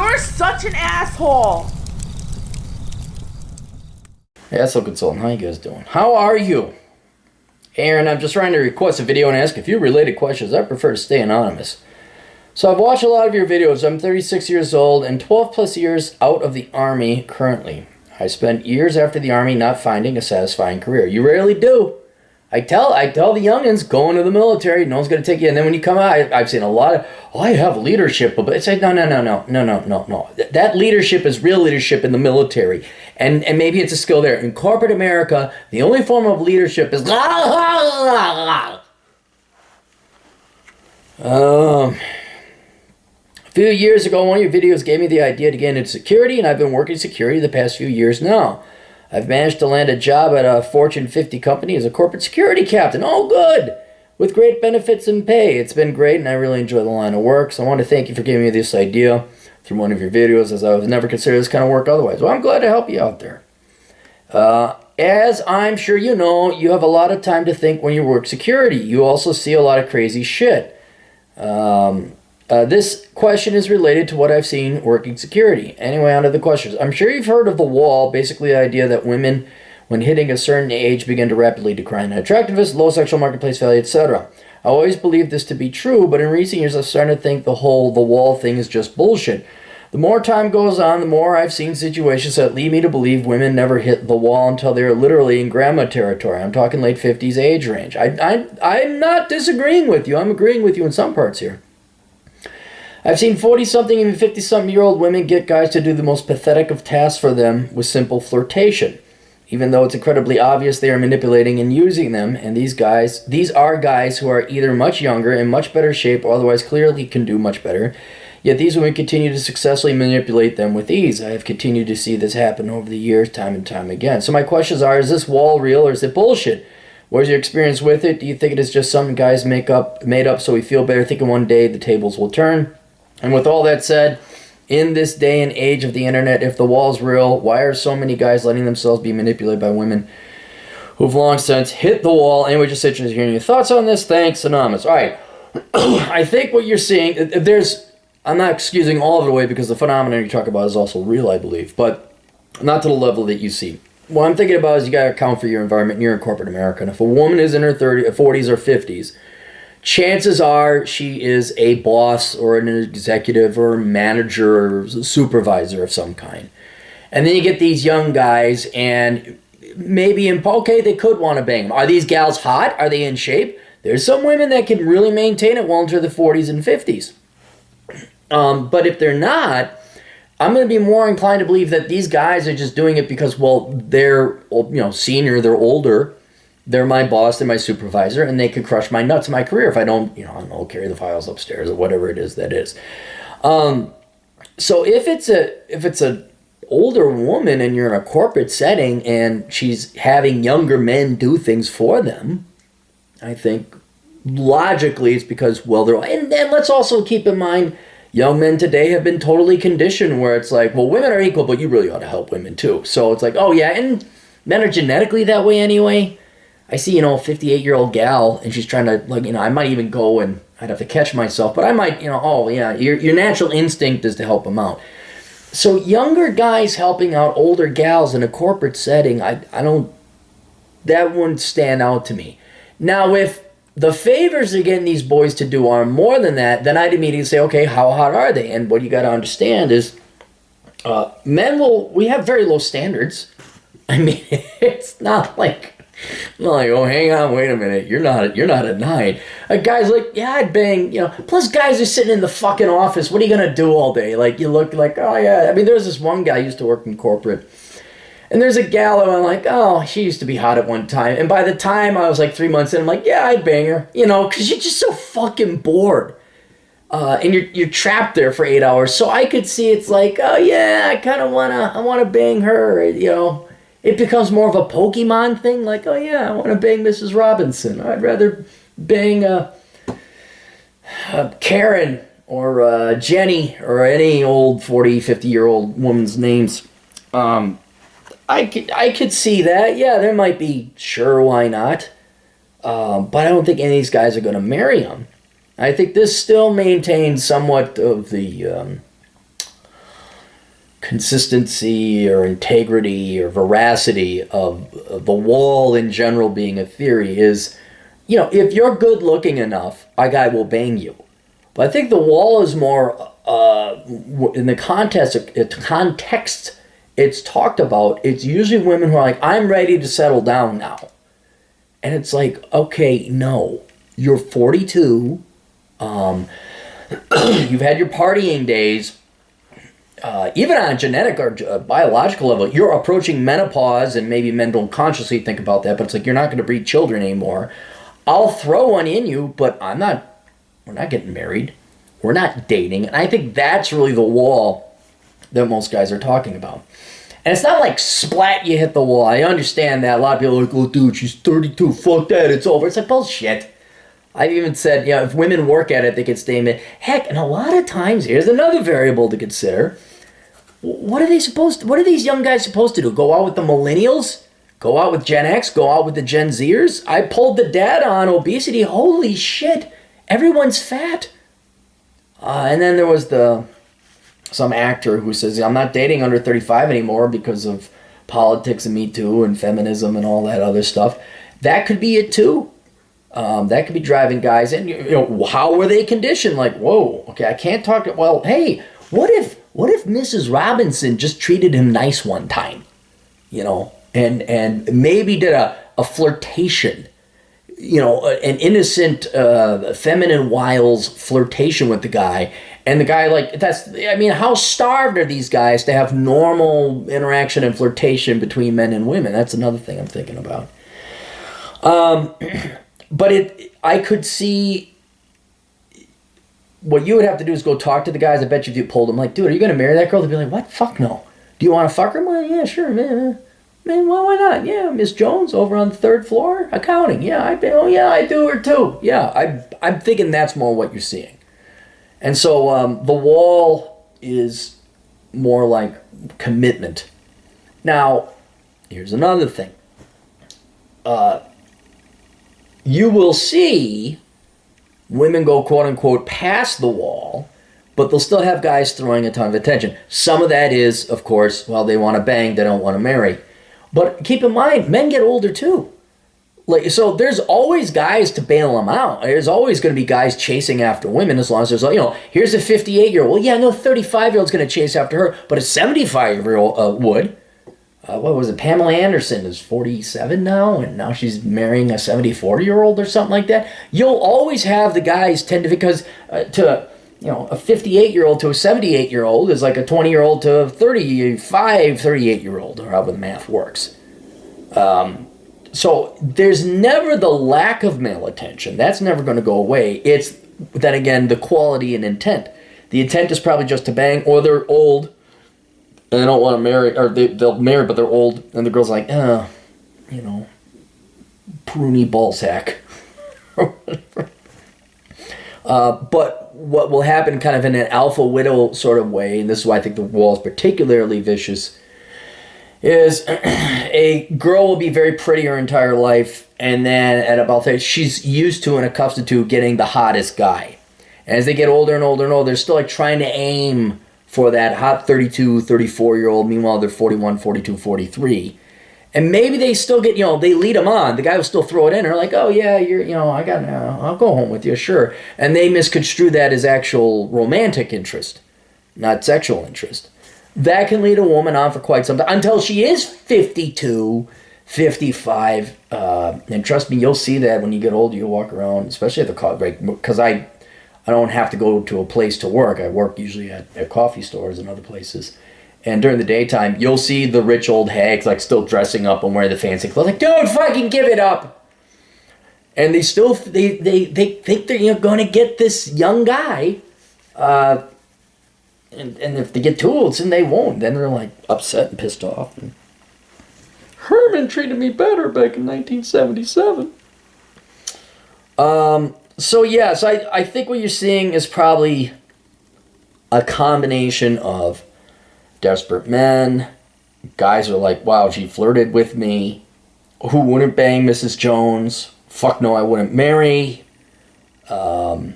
You're such an asshole. Hey, Asshole Consultant, how you guys doing? How are you? Aaron, I'm just trying to request a video and ask a few related questions. I prefer to stay anonymous. So I've watched a lot of your videos. I'm 36 years old and 12 plus years out of the Army currently. I spent years after the Army not finding a satisfying career. You rarely do. I tell the youngins, go into the military, no one's going to take you. And then when you come out, I've seen a lot of, I have leadership. But it's like, no. That leadership is real leadership in the military. And maybe it's a skill there. In corporate America, the only form of leadership is... A few years ago, one of your videos gave me the idea to get into security, and I've been working security the past few years now. I've managed to land a job at a Fortune 50 company as a corporate security captain. Oh, good! With great benefits and pay. It's been great, and I really enjoy the line of work. So I want to thank you for giving me this idea through one of your videos, as I was never considered this kind of work otherwise. Well, I'm glad to help you out there. As I'm sure you know, you have a lot of time to think when you work security. You also see a lot of crazy shit. This question is related to what I've seen working security. Anyway, on to the questions. I'm sure you've heard of the wall, basically the idea that women, when hitting a certain age, begin to rapidly decline in attractiveness, low sexual marketplace value, etc. I always believed this to be true, but in recent years I've started to think the wall thing is just bullshit. The more time goes on, the more I've seen situations that lead me to believe women never hit the wall until they're literally in grandma territory. I'm talking late 50s age range. I'm not disagreeing with you. I'm agreeing with you in some parts here. I've seen 40-something, even 50-something-year-old women get guys to do the most pathetic of tasks for them with simple flirtation, even though it's incredibly obvious they are manipulating and using them. And these are guys who are either much younger, in much better shape, or otherwise clearly can do much better. Yet these women continue to successfully manipulate them with ease. I have continued to see this happen over the years, time and time again. So my questions are, is this wall real or is it bullshit? What is your experience with it? Do you think it is just something guys made up so we feel better, thinking one day the tables will turn? And with all that said, in this day and age of the internet, if the wall is real, why are so many guys letting themselves be manipulated by women who've long since hit the wall? Anyway, just interested in hearing your thoughts on this. Thanks, Anonymous. All right. I think what you're seeing, I'm not excusing all of it away because the phenomenon you talk about is also real, I believe, but not to the level that you see. What I'm thinking about is you got to account for your environment, and you're in corporate America. And if a woman is in her 40s or 50s, chances are she is a boss or an executive or a manager or a supervisor of some kind. And then you get these young guys, and maybe, they could want to bang them. Are these gals hot? Are they in shape? There's some women that can really maintain it well into the 40s and 50s. But if they're not, I'm going to be more inclined to believe that these guys are just doing it because, well, they're senior, they're older. They're my boss, they're my supervisor, and they could crush my nuts in my career if I don't, carry the files upstairs or whatever it is that is. So if it's a older woman and you're in a corporate setting and she's having younger men do things for them, I think logically it's because, and let's also keep in mind, young men today have been totally conditioned where it's like, well, women are equal, but you really ought to help women too. So it's like, oh yeah, and men are genetically that way anyway. I see, a 58-year-old gal, and she's trying to, I might even go and I'd have to catch myself, but I might, your natural instinct is to help them out. So younger guys helping out older gals in a corporate setting, that wouldn't stand out to me. Now, if the favors they're getting these boys to do are more than that, then I'd immediately say, okay, how hot are they? And what you got to understand is we have very low standards. I mean, it's not like, oh, hang on, wait a minute, you're not a 9. A guy's like, yeah, I'd bang, plus guys are sitting in the fucking office, what are you going to do all day? Like, you look like, oh yeah, I mean, there's this one guy who used to work in corporate, and there's a gal who I'm like, oh, she used to be hot at one time, and by the time I was like 3 months in, I'm like, yeah, I'd bang her, because you're just so fucking bored, and you're trapped there for 8 hours, so I could see it's like, oh yeah, I want to bang her, It becomes more of a Pokemon thing, like, oh yeah, I want to bang Mrs. Robinson. I'd rather bang Karen or Jenny or any old 40, 50-year-old woman's names. I could see that. Yeah, there might be, sure, why not? But I don't think any of these guys are going to marry him. I think this still maintains somewhat of the consistency or integrity or veracity of the wall in general being a theory is, if you're good looking enough, a guy will bang you. But I think the wall is more in the context it's talked about. It's usually women who are like, I'm ready to settle down now. And it's like, okay, no, you're 42. You've had your partying days. Even on a genetic or biological level, you're approaching menopause, and maybe men don't consciously think about that, but it's like, you're not going to breed children anymore. I'll throw one in you, but we're not getting married. We're not dating. And I think that's really the wall that most guys are talking about. And it's not like splat, you hit the wall. I understand that. A lot of people are like, oh, dude, she's 32. Fuck that. It's over. It's like, bullshit. I've even said, if women work at it, they could stay in it. Heck, and a lot of times, here's another variable to consider. What are these young guys supposed to do? Go out with the millennials? Go out with Gen X? Go out with the Gen Zers? I pulled the data on obesity. Holy shit. Everyone's fat. And then there was some actor who says, I'm not dating under 35 anymore because of politics and Me Too and feminism and all that other stuff. That could be it too. That could be driving guys in. How were they conditioned? Like, whoa, okay, I can't talk to, well, hey, what if Mrs. Robinson just treated him nice one time? And maybe did a flirtation, an innocent, feminine wiles flirtation with the guy. And the guy, how starved are these guys to have normal interaction and flirtation between men and women? That's another thing I'm thinking about. But I could see what you would have to do is go talk to the guys. I bet you if you pulled them, like, dude, are you going to marry that girl? They'd be like, what? Fuck no. Do you want to fuck her? Well, yeah, sure, man. Man, well, why not? Yeah, Miss Jones over on the 3rd floor, accounting. Yeah, I do her too. Yeah, I'm thinking that's more what you're seeing. And so the wall is more like commitment. Now, here's another thing. You will see women go, quote unquote, past the wall, but they'll still have guys throwing a ton of attention. Some of that is, of course, they want to bang, they don't want to marry. But keep in mind, men get older too. So there's always guys to bail them out. There's always going to be guys chasing after women, as long as there's, here's a 58-year-old. Well, yeah, no 35-year-old's going to chase after her, but a 75-year-old would. What was it? Pamela Anderson is 47 now, and now she's marrying a 74-year-old or something like that. You'll always have the guys tend to, because a 58-year-old to a 78-year-old is like a 20-year-old to a 38-year-old, or however the math works. So there's never the lack of male attention. That's never going to go away. It's, then again, the quality and intent. The intent is probably just to bang, or they're old, and they don't want to marry, or they'll marry, but they're old, and the girl's like, pruny ballsack. But what will happen kind of in an alpha widow sort of way, and this is why I think the wall is particularly vicious, is a girl will be very pretty her entire life, and then at about 30, she's used to and accustomed to getting the hottest guy. And as they get older and older and older, they're still like trying to aim for that hot 32, 34-year-old. Meanwhile, they're 41, 42, 43. And maybe they still get, they lead them on. The guy will still throw it in. They're like, oh, yeah, I'll go home with you, sure. And they misconstrue that as actual romantic interest, not sexual interest. That can lead a woman on for quite some time, until she is 52, 55. And trust me, you'll see that when you get older. You'll walk around, especially at the coffee break, because I don't have to go to a place to work. I work usually at coffee stores and other places. And during the daytime, you'll see the rich old hags like still dressing up and wearing the fancy clothes. Like, don't fucking give it up. And they still they think they're going to get this young guy. And if they get too old, then they won't. Then they're like upset and pissed off. And Herman treated me better back in 1977. So yes, I think what you're seeing is probably a combination of desperate men, guys are like, wow, she flirted with me, who wouldn't bang Mrs. Jones, fuck no, I wouldn't marry, and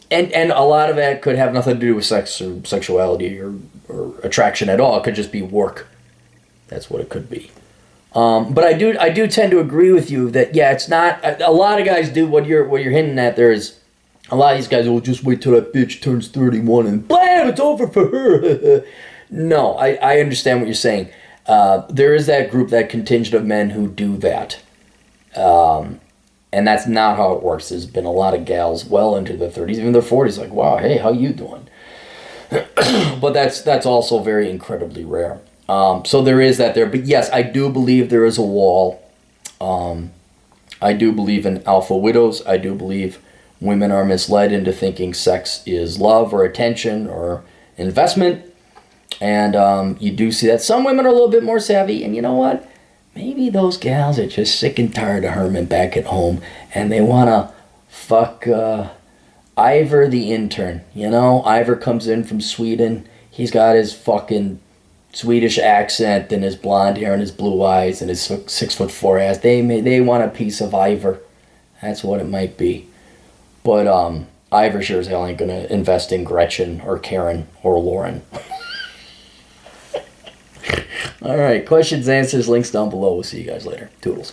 a lot of that could have nothing to do with sex or sexuality or or attraction at all. It could just be work. That's what it could be. But I do tend to agree with you that yeah, it's not a lot of guys do what you're hinting at. There is a lot of these guys will just wait till that bitch turns 31 and blam, it's over for her. No, I understand what you're saying. There is that group, that contingent of men who do that. And that's not how it works. There's been a lot of gals well into their 30s, even their 40s, like, wow, hey, how you doing? But that's also very incredibly rare. So there is that there. But yes, I do believe there is a wall. I do believe in alpha widows. I do believe women are misled into thinking sex is love or attention or investment. And you do see that some women are a little bit more savvy. And you know what? Maybe those gals are just sick and tired of Herman back at home, and they want to fuck Ivor the intern. You know, Ivor comes in from Sweden. He's got his fucking Swedish accent and his blonde hair and his blue eyes and his 6'4" ass. They want a piece of Ivor. That's what it might be. But Ivor sure as hell ain't going to invest in Gretchen or Karen or Lauren. All right, questions, answers, links down below. We'll see you guys later. Toodles.